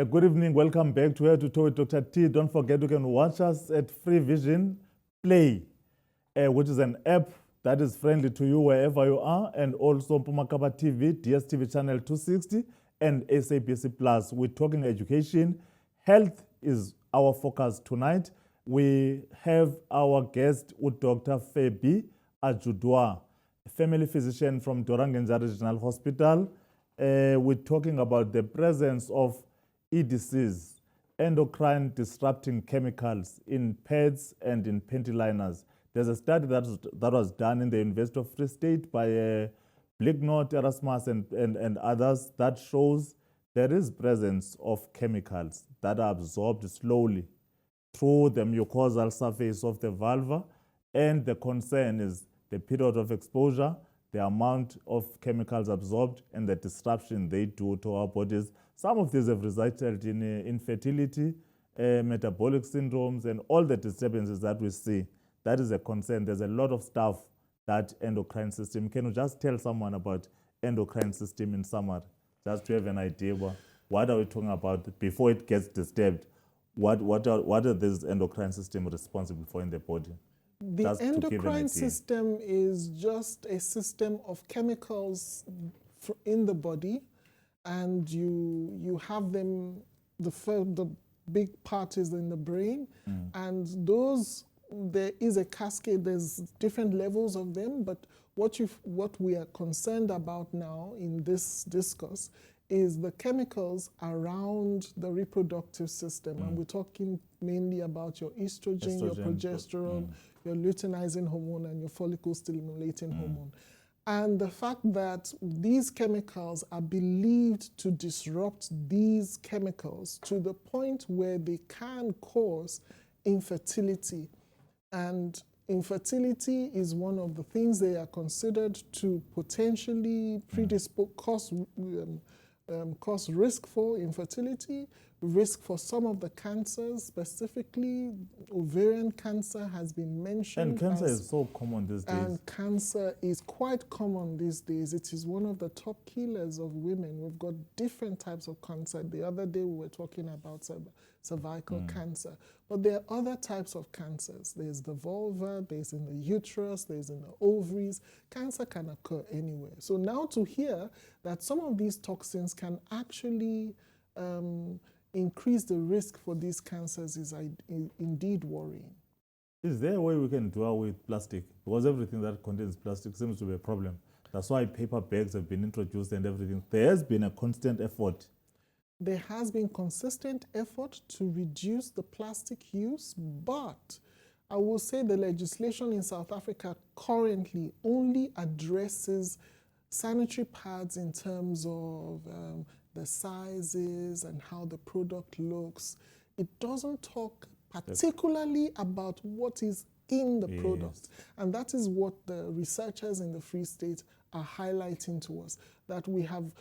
Good evening, welcome back to Head to Toe with Dr. T. Don't forget you can watch us at Free Vision Play, which is an app that is friendly to you wherever you are, and also Pumakaba TV, DSTV channel 260, and SABC Plus. We're talking education. Health is our focus tonight. We have our guest, Dr. Febi Ajudwa, a family physician from Dorangenza Regional Hospital. We're talking about the presence of EDCs, endocrine disrupting chemicals, in pads and in panty liners. There's a study that was done in the University of Free State by Blicknott, Erasmus, and others that shows there is presence of chemicals that are absorbed slowly through the mucosal surface of the vulva, and the concern is the period of exposure, the amount of chemicals absorbed, and the disruption they do to our bodies. Some of these have resulted in infertility, metabolic syndromes, and all the disturbances that we see. That is a concern. There's a lot of stuff that endocrine system. Can you just tell someone about endocrine system in summary, just to have an idea what are we talking about before it gets disturbed? What are these endocrine system responsible for in the body? The endocrine system is just a system of chemicals in the body, and you have them. The big part is in the brain, and those, there is a cascade. There's different levels of them, but what we are concerned about now in this discourse is the chemicals around the reproductive system, and we're talking mainly about your estrogen, your progesterone, your luteinizing hormone, and your follicle-stimulating hormone. And the fact that these chemicals are believed to disrupt these chemicals to the point where they can cause infertility. And infertility is one of the things they are considered to potentially cause risk for infertility, risk for some of the cancers, specifically ovarian cancer has been mentioned. And cancer is so common these days. And cancer is quite common these days. It is one of the top killers of women. We've got different types of cancer. The other day we were talking about cervical cancer. But there are other types of cancers. There's the vulva, there's in the uterus, there's in the ovaries. Cancer can occur anywhere. So now to hear that some of these toxins can actually increase the risk for these cancers is indeed worrying. Is there a way we can dwell with plastic? Because everything that contains plastic seems to be a problem. That's why paper bags have been introduced and everything. There has been a constant effort. There has been consistent effort to reduce the plastic use, but I will say the legislation in South Africa currently only addresses sanitary pads in terms of the sizes and how the product looks. It doesn't talk particularly about what is in the product. And that is what the researchers in the Free State are highlighting to us, that we have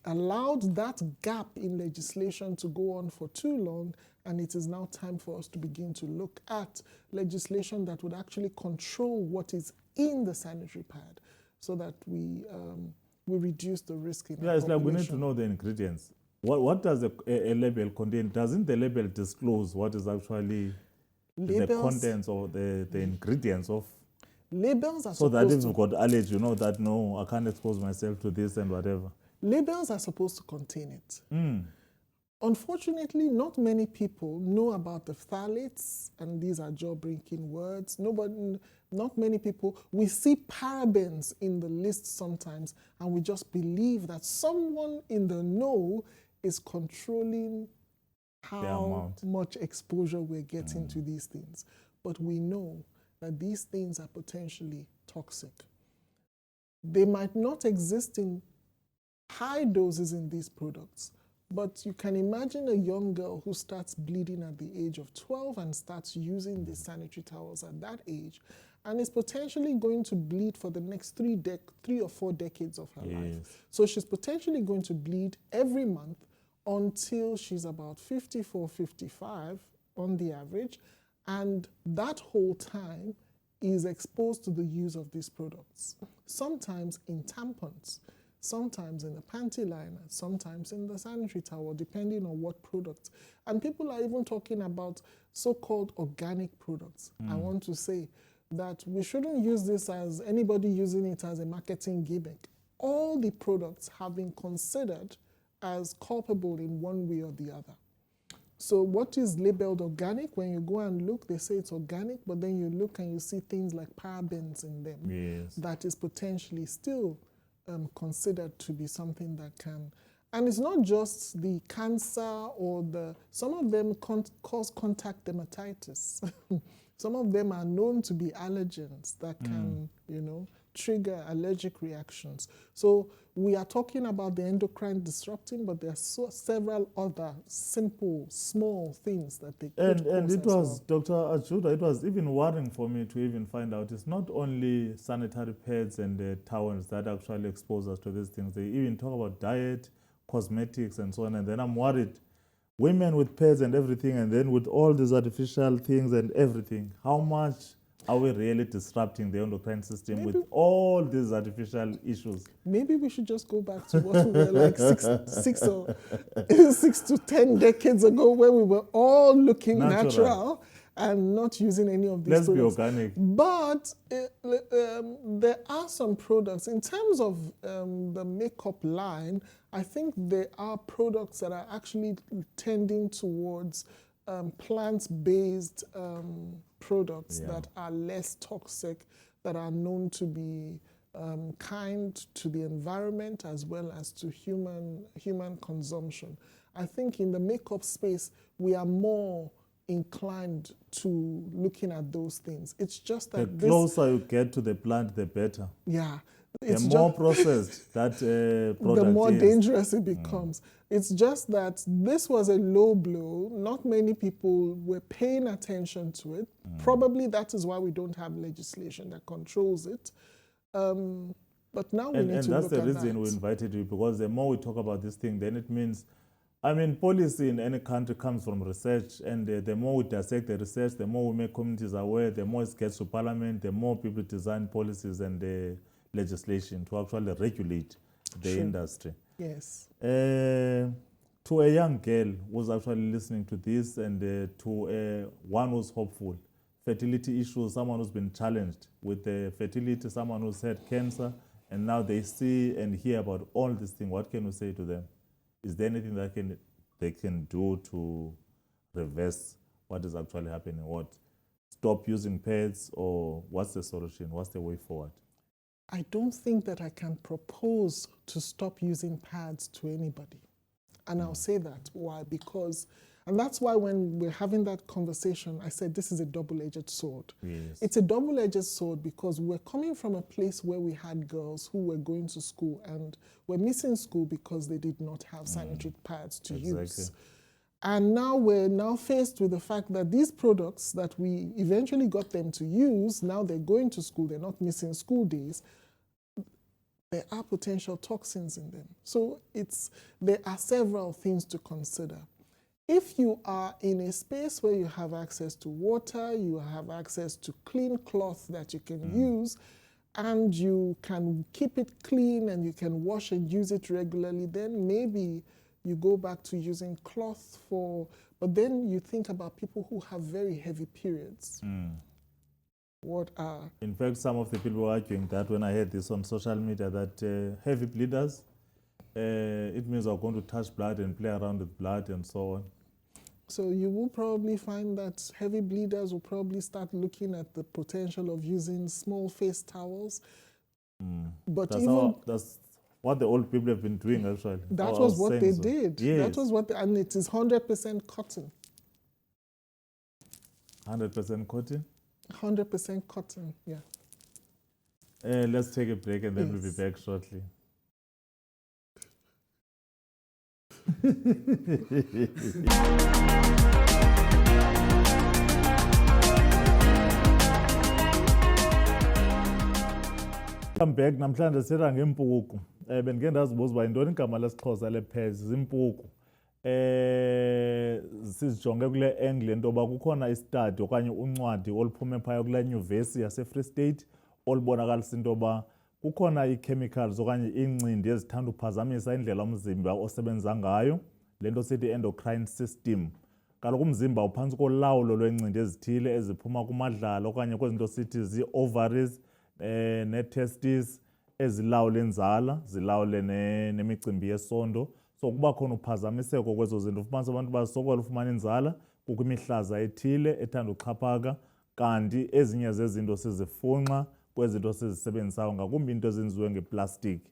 allowed that gap in legislation to go on for too long, and it is now time for us to begin to look at legislation that would actually control what is in the sanitary pad so that we reduce the risk in our it's like population. we need to know the ingredients. What does a label contain? Doesn't the label disclose what is actually the contents or the ingredients of? Labels are so that if you've got allergy, you know that no, I can't expose myself to this and whatever. Labels are supposed to contain it. Unfortunately, not many people know about the phthalates, and these are jaw-breaking words. Not many people. We see parabens in the list sometimes, and we just believe that someone in the know is controlling how much exposure we're getting to these things. But we know that these things are potentially toxic. They might not exist in high doses in these products, but you can imagine a young girl who starts bleeding at the age of 12 and starts using the sanitary towels at that age, and is potentially going to bleed for the next 3 or 4 decades of her life. So she's potentially going to bleed every month until she's about 54, 55 on the average, and that whole time is exposed to the use of these products, sometimes in tampons, sometimes in the panty liner, sometimes in the sanitary towel, depending on what products. And people are even talking about so-called organic products. I want to say that we shouldn't use this as anybody using it as a marketing gimmick. All the products have been considered as culpable in one way or the other. So what is labeled organic, when you go and look, they say it's organic, but then you look and you see things like parabens in them. Yes. That is potentially still considered to be something that can, and it's not just the cancer or some of them cause contact dermatitis. Some of them are known to be allergens that can, trigger allergic reactions. So we are talking about the endocrine disrupting, but there are several other simple, small things that they could cause. And it was, well. Dr. Achuda, it was even worrying for me to even find out it's not only sanitary pads and towels that actually expose us to these things. They even talk about diet, cosmetics, and so on. And then I'm worried, women with pads and everything, and then with all these artificial things and everything, how much are we really disrupting the endocrine system with all these artificial issues? Maybe we should just go back to what we were like 6 to 10 decades ago, where we were all looking natural and not using any of these products. Let's be organic. But there are some products. In terms of the makeup line, I think there are products that are actually tending towards plant-based products that are less toxic, that are known to be kind to the environment as well as to human consumption. I think in the makeup space, we are more inclined to looking at those things. It's just that the closer you get to the plant, the better. Yeah. The more processed that product the more is, dangerous it becomes. It's just that this was a low blow. Not many people were paying attention to it. Probably that is why we don't have legislation that controls it. But now we need to look at that. And that's the reason we invited you, because the more we talk about this thing, then it means, policy in any country comes from research, and the more we dissect the research, the more we make communities aware, the more it gets to parliament, the more people design policies and legislation to actually regulate the industry. Yes. To a young girl who's actually listening to this, and to one who's hopeful, fertility issues, someone who's been challenged with fertility, someone who's had cancer, and now they see and hear about all these things, what can you say to them? Is there anything that they can do to reverse what is actually happening? What? Stop using pads, or what's the solution? What's the way forward? I don't think that I can propose to stop using pads to anybody. And I'll say that. Why? Because, and that's why when we're having that conversation, I said this is a double-edged sword. Yes. It's a double-edged sword because we're coming from a place where we had girls who were going to school and were missing school because they did not have sanitary pads to use. And now we're faced with the fact that these products that we eventually got them to use, now they're going to school, they're not missing school days, there are potential toxins in them. So there are several things to consider. If you are in a space where you have access to water, you have access to clean cloth that you can use, and you can keep it clean and you can wash and use it regularly, then maybe you go back to using cloth but then you think about people who have very heavy periods. In fact, some of the people were arguing that when I heard this on social media, that heavy bleeders, it means are going to touch blood and play around with blood and so on. So you will probably find that heavy bleeders will probably start looking at the potential of using small face towels. But that's what the old people have been doing, actually. That was what they did. Yes. That was and it is 100% cotton. 100% cotton? 100% cotton, yeah. Let's take a break and then we'll be back shortly. I'm back. Namhlanje sithetha ngempuku. Bengike ndazibuza uba yintoni igama lesiXhosa le-pads, zimpuku. Sizijonge kule angle into yoba kukhona istudy okanye uncwadi oluphume phaya kule nyuvesi yaseFree State olubonakalisa into yoba kukhona ii-chemicals okanye iincindi ezithanda uphazamisa indlela umzimba osebenza ngayo, le nto sithi endocrine system. Kaloku umzimba uphantsi kolawulo lweencindi ezithile eziphuma kumadlala okanye kwezi nto sithi zii-ovaries nee-testes ezilawula inzala, zilawule nemicimbi yesondo. So kuba khona uphazamiseko kwezo zinto, ufumanisa abantu basokola ufumana inzala, kukho imihlaza ethile ethanda uxhaphaka, kanti ezinye zezinto sizifunxa kwezi zinto sizisebenzisayo, ngakumbi into ezenziwe ngeplastiki.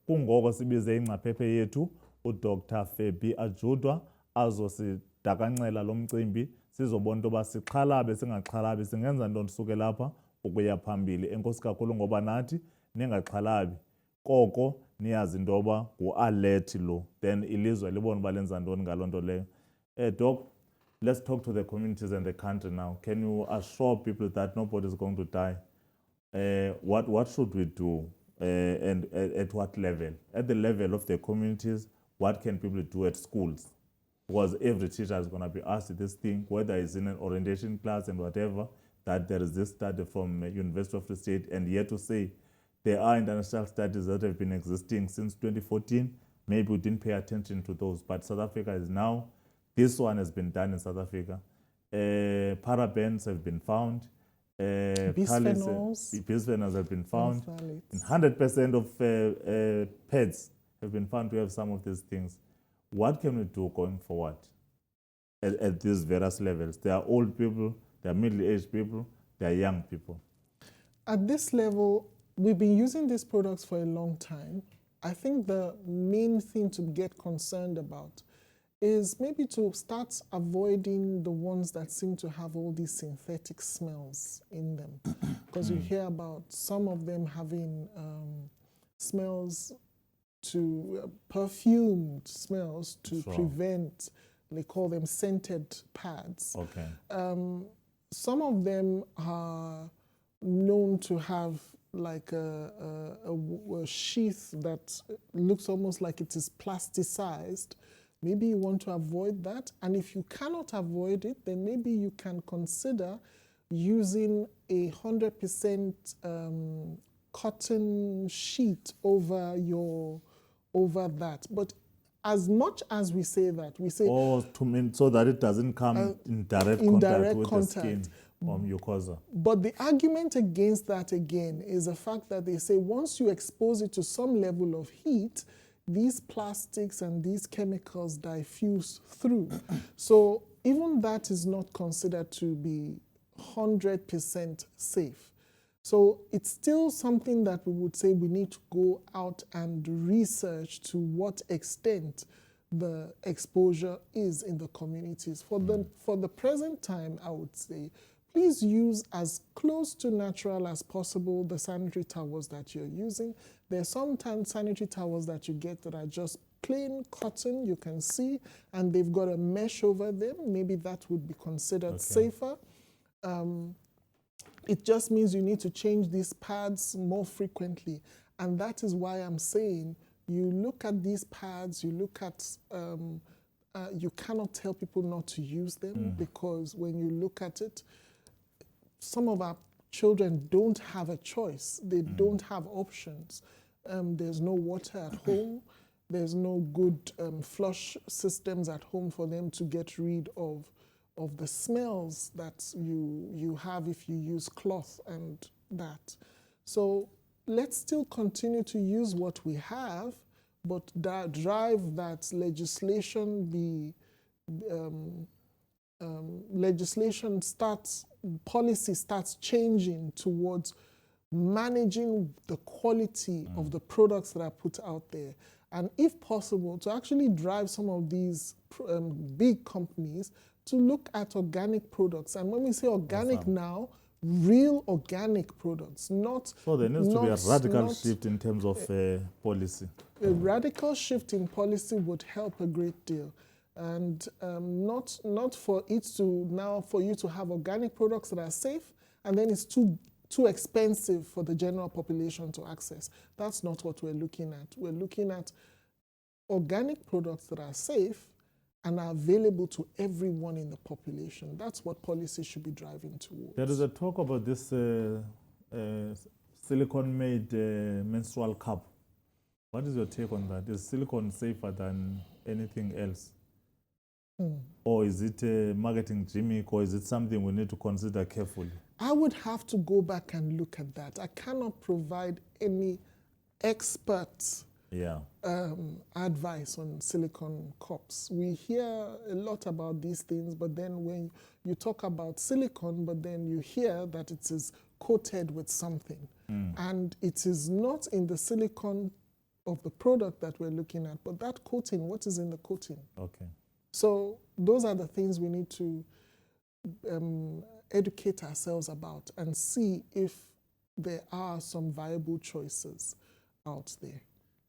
Kungoko sibize ingcaphephe yethu uDr Fabi Ajudwa azosidakancelela lo mcimbi, sizobona into yoba sixhalabe singaxhalabi, singenza ntoni suke lapha ukuya phambili. Enkosi kakhulu ngoba nathi ningaxhalabi, koko niyazi into yoba ngu-alert lo, then ilizwe libone uba lenza ntoni ngaloo nto leyo. Doc, let's talk to the communities and the country now. Can you assure people that nobody is going to die? What should we do and at what level? At the level of the communities, what can people do at schools? Because every teacher is going to be asked this thing, whether it's in an orientation class and whatever, that there is this study from University of the State, and yet to say there are international studies that have been existing since 2014. Maybe we didn't pay attention to those, but South Africa is now, this one has been done in South Africa. Parabens have been found. Bisphenols have been found. 100% of pets have been found to have some of these things. What can we do going forward at these various levels? There are old people, there are middle-aged people, there are young people. At this level, we've been using these products for a long time. I think the main thing to get concerned about is maybe to start avoiding the ones that seem to have all these synthetic smells in them. Because you hear about some of them having smells to perfumed smells to prevent, they call them scented pads. Okay. Some of them are known to have like a sheath that looks almost like it is plasticized. Maybe you want to avoid that. And if you cannot avoid it, then maybe you can consider using 100% cotton sheet over that. But as much as we say that, we say... so that it doesn't come in direct contact with the skin or mucosa. But the argument against that, again, is the fact that they say once you expose it to some level of heat, these plastics and these chemicals diffuse through. So even that is not considered to be 100% safe. So it's still something that we would say we need to go out and research to what extent the exposure is in the communities. For the present time, I would say, please use as close to natural as possible the sanitary towels that you're using. There are sometimes sanitary towels that you get that are just plain cotton, you can see, and they've got a mesh over them. Maybe that would be considered safer. It just means you need to change these pads more frequently. And that is why I'm saying you look at these pads, you look at, you cannot tell people not to use them because when you look at it, some of our children don't have a choice. They don't have options. There's no water at home. There's no good flush systems at home for them to get rid of the smells that you have if you use cloth and that. So let's still continue to use what we have, but drive that legislation policy starts changing towards managing the quality of the products that are put out there. And if possible, to actually drive some of these big companies to look at organic products. And when we say organic now, real organic products, not... So there needs to be a radical shift in terms of policy. A radical shift in policy would help a great deal. And not for it to now, for you to have organic products that are safe, and then it's too expensive for the general population to access. That's not what we're looking at. We're looking at organic products that are safe and are available to everyone in the population. That's what policy should be driving towards. There is a talk about this silicone-made menstrual cup. What is your take on that? Is silicone safer than anything else? Or is it a marketing gimmick, or is it something we need to consider carefully? I would have to go back and look at that. I cannot provide any expert advice on silicone cups. We hear a lot about these things, but then when you talk about silicone, but then you hear that it is coated with something. And it is not in the silicone of the product that we're looking at, but that coating, what is in the coating? Okay. So those are the things we need to educate ourselves about and see if there are some viable choices out there.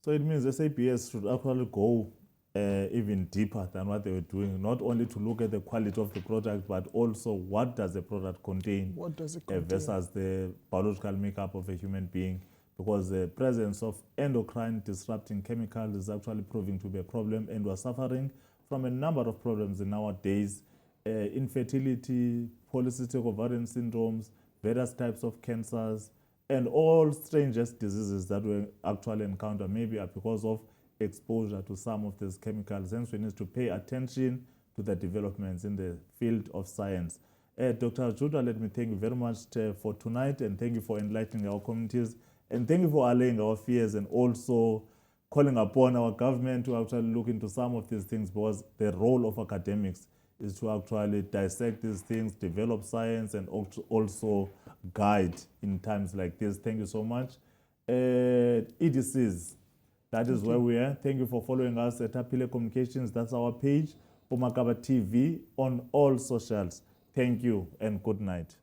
So it means SABS should actually go even deeper than what they were doing, not only to look at the quality of the product, but also what does the product contain, what does it contain? Versus the biological makeup of a human being, because the presence of endocrine disrupting chemicals is actually proving to be a problem, and we're suffering from a number of problems nowadays: infertility, polycystic ovarian syndromes, various types of cancers, and all strangest diseases that we actually encounter maybe are because of exposure to some of these chemicals. Hence, we need to pay attention to the developments in the field of science. Dr. Judah, let me thank you very much for tonight, and thank you for enlightening our communities, and thank you for allaying our fears, and also calling upon our government to actually look into some of these things, because the role of academics is to actually dissect these things, develop science, and also guide in times like this. Thank you so much. EDCs, that is where we are. Thank you for following us at Apile Communications. That's our page, Umakaba TV, on all socials. Thank you and good night.